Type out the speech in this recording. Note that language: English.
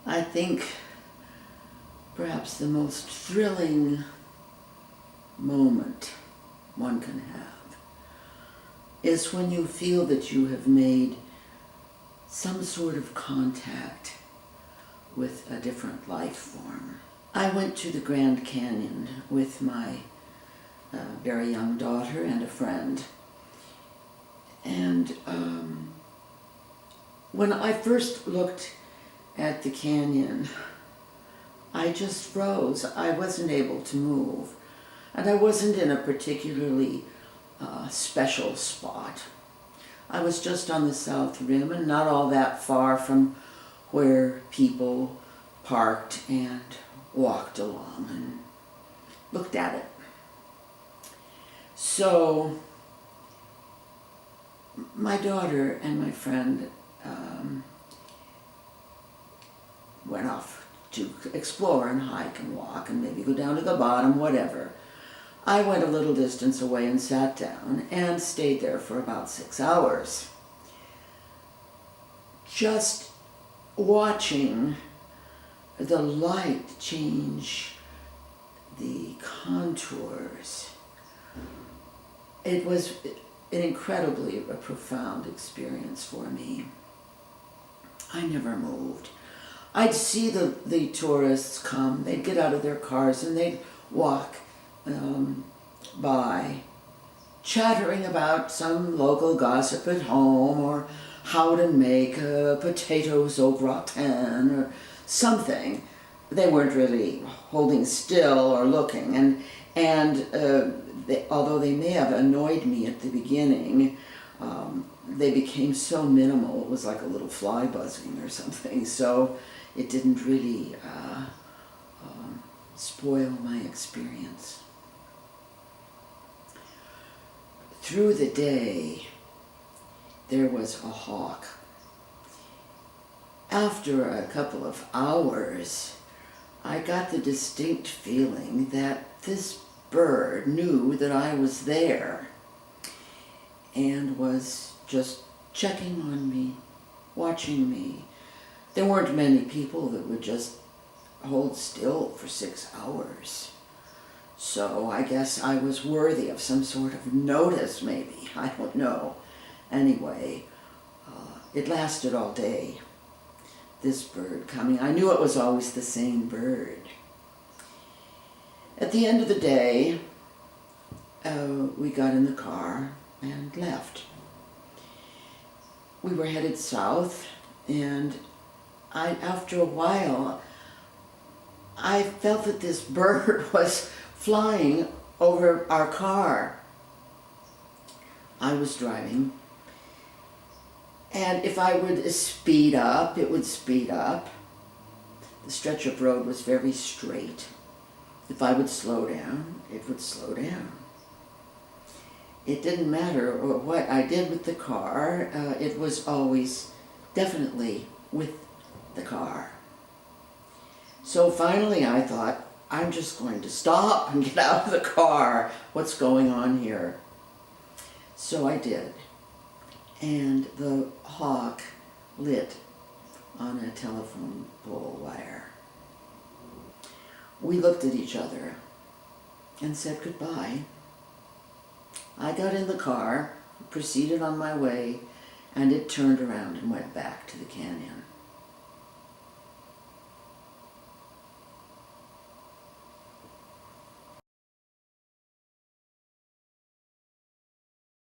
I think perhaps the most thrilling moment one can have is when you feel that you have made some sort of contact with a different life form. I went to the Grand Canyon with my very young daughter and a friend. And when I first looked at the canyon, I just froze. I wasn't able to move. And I wasn't in a particularly special spot. I was just on the south rim and not all that far from where people parked and walked along and looked at it. So my daughter and my friend went off to explore and hike and walk and maybe go down to the bottom, whatever. I went a little distance away and sat down and stayed there for about 6 hours. Just watching the light change the contours. It was an incredibly profound experience for me. I never moved. I'd see the tourists come, they'd get out of their cars and they'd walk by, chattering about some local gossip at home or how to make potatoes au gratin or something. They weren't really holding still or looking, although they may have annoyed me at the beginning, they became so minimal. It was like a little fly buzzing or something, so it didn't really spoil my experience. Through the day, there was a hawk. After a couple of hours, I got the distinct feeling that this bird knew that I was there and was just checking on me, watching me. There weren't many people that would just hold still for 6 hours. So I guess I was worthy of some sort of notice, maybe. I don't know. Anyway, it lasted all day, this bird coming. I knew it was always the same bird. At the end of the day, we got in the car and left. We were headed south, and after a while, I felt that this bird was flying over our car. I was driving, and if I would speed up, it would speed up. The stretch of road was very straight. If I would slow down, it would slow down. It didn't matter what I did with the car, it was always definitely with the car. So finally I thought, I'm just going to stop and get out of the car. What's going on here? So I did. And the hawk lit on a telephone pole wire. We looked at each other and said goodbye. I got in the car, proceeded on my way, and it turned around and went back to the canyon.